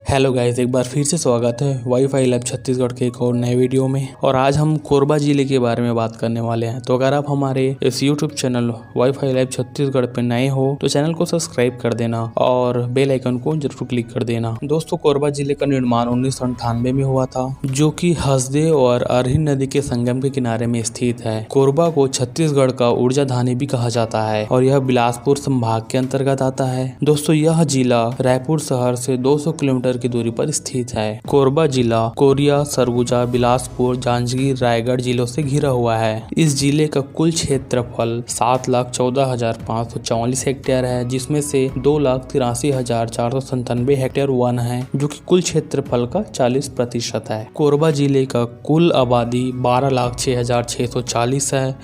Hello guys, एक बार फिर से स्वागत है वाईफाई लैब छत्तीसगढ़ के एक और नए वीडियो में। और आज हम कोरबा जिले के बारे में बात करने वाले हैं। तो अगर आप हमारे इस YouTube channel wifi lab Chhattisgarh पे नए हो तो चैनल को सब्सक्राइब कर देना और बेल आइकन को जरूर क्लिक कर देना। दोस्तों, कोरबा जिले का निर्माण 1998 में हुआ था, जो कि हसदेव और अरहिन नदी के संगम के किनारे में स्थित है। कोरबा को छत्तीसगढ़ का ऊर्जा धानी भी कहा जाता है और यह बिलासपुर संभाग के अंतर्गत आता है। दोस्तों, यह जिला रायपुर शहर से 200 किलोमीटर की दूरी पर स्थित है। कोरबा जिला कोरिया, सरगुजा, बिलासपुर, जांजगीर, रायगढ़ जिलों से घिरा हुआ है। इस जिले का कुल क्षेत्रफल 7,14,544 हेक्टेयर है, जिसमें से 2,83,497 हेक्टेयर वन है, जो कि कुल क्षेत्रफल का 40% है। कोरबा जिले का कुल आबादी 12,06,640 है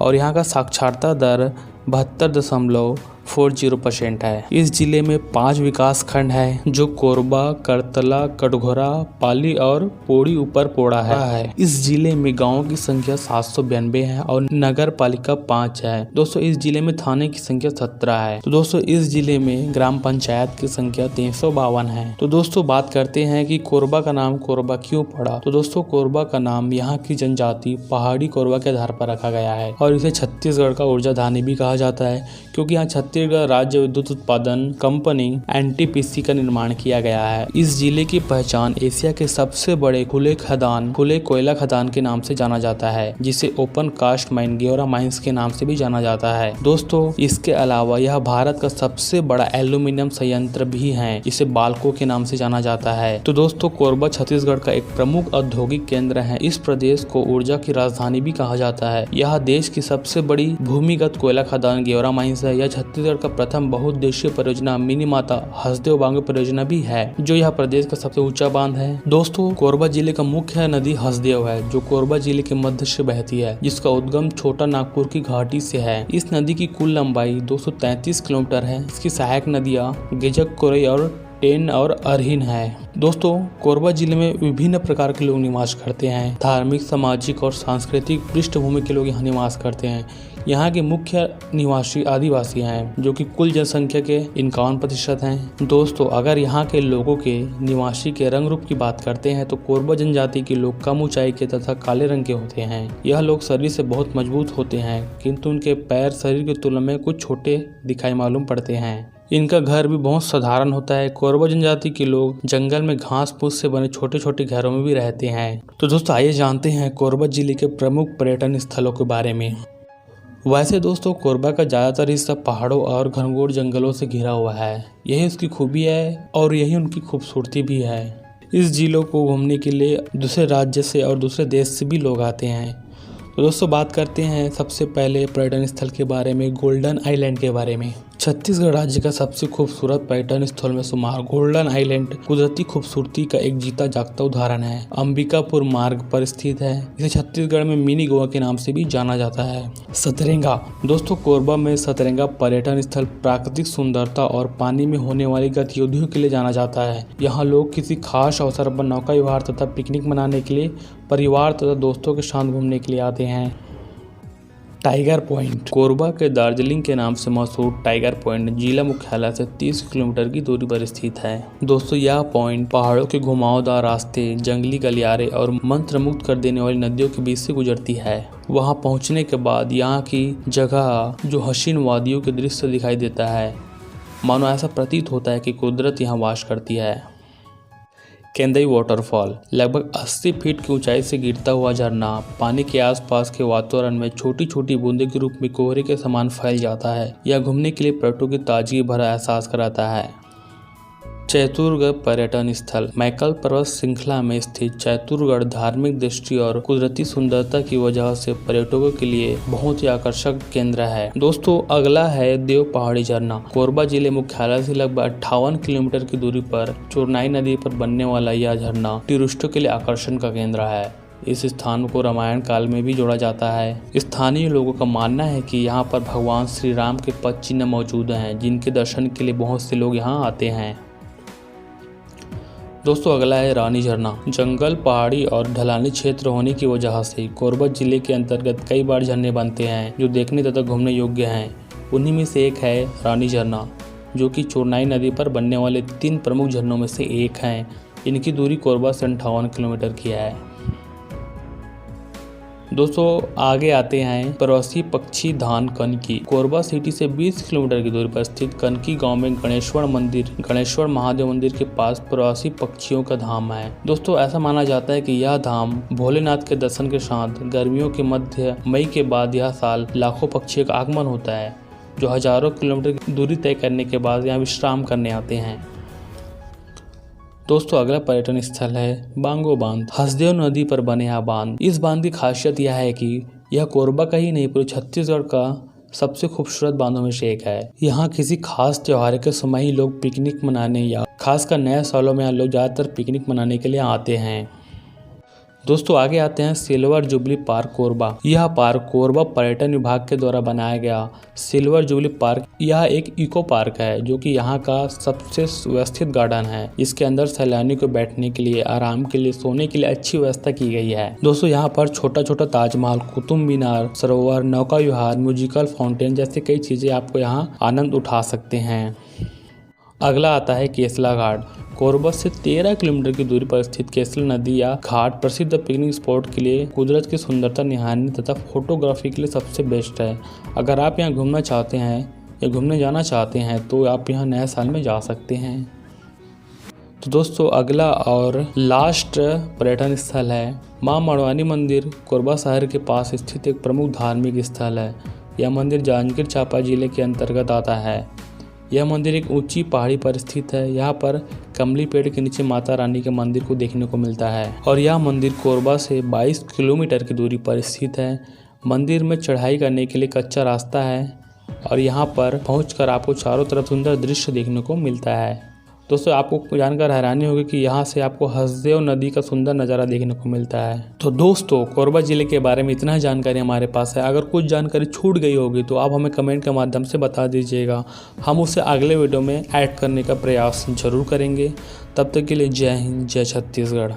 और यहाँ का साक्षरता दर 72.40% है। इस जिले में 5 विकास खंड है, जो कोरबा, करतला, कटघोरा, पाली और पोड़ी ऊपर पोड़ा है। इस जिले में गांवों की संख्या 792 है और नगर पालिका 5 है। दोस्तों, इस जिले में थाने की संख्या 17 है। तो दोस्तों, इस जिले में ग्राम पंचायत की संख्या 352 है। तो दोस्तों, बात करते हैं कि कोरबा का नाम कोरबा क्यों पड़ा। तो दोस्तों, कोरबा का नाम यहाँ की जनजाति पहाड़ी कोरबा के आधार पर रखा गया है और इसे छत्तीसगढ़ का ऊर्जा धानी भी कहा जाता है, क्योंकि यहाँ छत्तीसगढ़ राज्य विद्युत उत्पादन कंपनी एनटीपीसी का निर्माण किया गया है। इस जिले की पहचान एशिया के सबसे बड़े खुले कोयला खदान के नाम से जाना जाता है, जिसे open cast mine Gevra mines के नाम से भी जाना जाता है। दोस्तों, इसके अलावा यह भारत का सबसे बड़ा एल्यूमिनियम संयंत्र भी है, जिसे बाल्को के नाम से जाना जाता है। तो दोस्तों, कोरबा छत्तीसगढ़ का एक प्रमुख औद्योगिक केंद्र है। इस प्रदेश को ऊर्जा की राजधानी भी कहा जाता है। यह देश की सबसे बड़ी भूमिगत कोयला खदान गेवरा माइंस है। यह छत्तीसगढ़ का प्रथम बहुउद्देशीय परियोजना मिनी माता हसदेव बांगे परियोजना भी है, जो यह प्रदेश का सबसे ऊंचा बांध है। दोस्तों, कोरबा जिले का मुख्य नदी हसदेव है, जो कोरबा जिले के मध्य से बहती है, जिसका उद्गम छोटा नागपुर की घाटी से है। इस नदी की कुल लंबाई 233 किलोमीटर है। इसकी सहायक नदियाँ गेजक, कोरई और टेन और अरहिन है। दोस्तों, कोरबा जिले में विभिन्न प्रकार के लोग निवास करते हैं। धार्मिक, सामाजिक और सांस्कृतिक पृष्ठभूमि के लोग यहाँ निवास करते हैं। यहाँ के मुख्य निवासी आदिवासी हैं, जो कि कुल जनसंख्या के 51% हैं। दोस्तों, अगर यहाँ के लोगों के निवासी के रंग रूप की बात करते हैं तो कोरबा जनजाति के लोग कम ऊंचाई के तथा काले रंग के होते हैं। यह लोग शरीर से बहुत मजबूत होते हैं, किंतु उनके पैर शरीर की तुलना में कुछ छोटे दिखाई मालूम पड़ते हैं। इनका घर भी बहुत साधारण होता है। कोरबा जनजाति के लोग जंगल में घास फूस से बने छोटे छोटे घरों में भी रहते हैं। तो दोस्तों, आइए जानते हैं कोरबा जिले के प्रमुख पर्यटन स्थलों के बारे में। वैसे दोस्तों, कोरबा का ज़्यादातर हिस्सा पहाड़ों और घनघोर जंगलों से घिरा हुआ है। यही उसकी खूबी है और यही उनकी खूबसूरती भी है। इस जिलों को घूमने के लिए दूसरे राज्य से और दूसरे देश से भी लोग आते हैं। तो दोस्तों, बात करते हैं सबसे पहले पर्यटन स्थल के बारे में, गोल्डन आइलैंड के बारे में। छत्तीसगढ़ राज्य का सबसे खूबसूरत पर्यटन स्थल में शुमार गोल्डन आइलैंड कुदरती खूबसूरती का एक जीता जागता उदाहरण है। अंबिकापुर मार्ग पर स्थित है। इसे छत्तीसगढ़ में मिनी गोवा के नाम से भी जाना जाता है। सतरेंगा। दोस्तों, कोरबा में सतरेंगा पर्यटन स्थल प्राकृतिक सुंदरता और पानी में होने वाली गतिविधियों के लिए जाना जाता है। यहाँ लोग किसी खास अवसर पर नौका विहार तथा पिकनिक मनाने के लिए परिवार तथा दोस्तों के साथ घूमने के लिए आते हैं। Tiger point. कोरबा के दार्जिलिंग के नाम से मशहूर टाइगर पॉइंट जिला मुख्यालय से 30 किलोमीटर की दूरी पर स्थित है। दोस्तों, यह पॉइंट पहाड़ों के घुमावदार रास्ते, जंगली गलियारे और मंत्रमुग्ध कर देने वाली नदियों के बीच से गुजरती है। वहां पहुंचने के बाद यहाँ की जगह जो हसीन वादियों के दृश्य दिखाई देता है, मानो ऐसा प्रतीत होता है कि कुदरत यहाँ वास करती है। केंदई वाटरफॉल। लगभग 80 फीट की ऊंचाई से गिरता हुआ झरना पानी के आसपास के वातावरण में छोटी छोटी बूंदे के रूप में कोहरे के समान फैल जाता है। यह घूमने के लिए पर्यटकों की ताजगी भरा एहसास कराता है। चैतुरगढ़ पर्यटन स्थल। मैकल पर्वत श्रृंखला में स्थित चैतुरगढ़ धार्मिक दृष्टि और कुदरती सुंदरता की वजह से पर्यटकों के लिए बहुत ही आकर्षक केंद्र है। दोस्तों, अगला है देव पहाड़ी झरना। कोरबा जिले मुख्यालय से लगभग 58 किलोमीटर की दूरी पर चोरनाई नदी पर बनने वाला यह झरना टूरिस्टों के लिए आकर्षण का केंद्र है। इस स्थान को रामायण काल में भी जोड़ा जाता है। स्थानीय लोगों का मानना है कि यहाँ पर भगवान श्री राम के पद चिन्ह मौजूद हैं, जिनके दर्शन के लिए बहुत से लोग यहाँ आते हैं। दोस्तों, अगला है रानी झरना। जंगल, पहाड़ी और ढलानी क्षेत्र होने की वजह से कोरबा जिले के अंतर्गत कई बार झरने बनते हैं, जो देखने तथा घूमने योग्य हैं। उन्हीं में से एक है रानी झरना। जो कि चोरनाई नदी पर बनने वाले 3 प्रमुख झरनों में से एक हैं। इनकी दूरी कोरबा से 58 किलोमीटर की है। दोस्तों आगे आते हैं प्रवासी पक्षी धाम कनकी। कोरबा सिटी से 20 किलोमीटर की दूरी पर स्थित कनकी गांव में गणेश्वर महादेव मंदिर के पास प्रवासी पक्षियों का धाम है। दोस्तों ऐसा माना जाता है कि यह धाम भोलेनाथ के दर्शन के साथ गर्मियों के मध्य मई के बाद यह साल लाखों पक्षियों का आगमन होता है, जो हजारों किलोमीटर की दूरी तय करने के बाद यहाँ विश्राम करने आते हैं। दोस्तों अगला पर्यटन स्थल है बांगो बांध। हसदेव नदी पर बने यह बांध। इस बांध की खासियत यह है कि यह कोरबा का ही नहीं पूरे छत्तीसगढ़ का सबसे खूबसूरत बांधों में से एक है। यहाँ किसी खास त्योहार के समय ही लोग पिकनिक मनाने या खासकर नए सालों में यहाँ लोग ज्यादातर पिकनिक मनाने के लिए आते हैं। दोस्तों आगे आते हैं सिल्वर जुबली पार्क कोरबा। यह पार्क कोरबा पर्यटन विभाग के द्वारा बनाया गया सिल्वर जुबली पार्क यह एक इको पार्क है, जो कि यहाँ का सबसे व्यवस्थित गार्डन है। इसके अंदर सैलानियों को बैठने के लिए, आराम के लिए, सोने के लिए अच्छी व्यवस्था की गई है। दोस्तों यहाँ पर छोटा छोटा ताजमहल, कुतुब मीनार, सरोवर, नौका विहार, म्यूजिकल फाउंटेन जैसे कई चीजें आपको यहाँ आनंद उठा सकते हैं। अगला आता है केसला घाट। कोरबा से 13 किलोमीटर की दूरी पर स्थित केसला नदी या घाट प्रसिद्ध पिकनिक स्पॉट के लिए कुदरत की सुंदरता निहारने तथा फोटोग्राफी के लिए सबसे बेस्ट है। अगर आप यहाँ घूमना चाहते हैं या घूमने जाना चाहते हैं तो आप यहाँ नए साल में जा सकते हैं। तो दोस्तों अगला और लास्ट पर्यटन स्थल है माँ मड़वानी मंदिर। कोरबा शहर के पास स्थित एक प्रमुख धार्मिक स्थल है। यह मंदिर जांजगीर चांपा जिले के अंतर्गत आता है। यह मंदिर एक ऊंची पहाड़ी पर स्थित है। यहाँ पर कमली पेड़ के नीचे माता रानी के मंदिर को देखने को मिलता है और यह मंदिर कोरबा से 22 किलोमीटर की दूरी पर स्थित है। मंदिर में चढ़ाई करने के लिए कच्चा रास्ता है और यहाँ पर पहुंचकर आपको चारों तरफ सुंदर दृश्य देखने को मिलता है। दोस्तों आपको जानकर हैरानी होगी कि यहाँ से आपको हसदेव नदी का सुंदर नज़ारा देखने को मिलता है। तो दोस्तों कोरबा जिले के बारे में इतना जानकारी हमारे पास है। अगर कुछ जानकारी छूट गई होगी तो आप हमें कमेंट के माध्यम से बता दीजिएगा। हम उसे अगले वीडियो में ऐड करने का प्रयास जरूर करेंगे। तब तक के लिए जय हिंद, जय छत्तीसगढ़।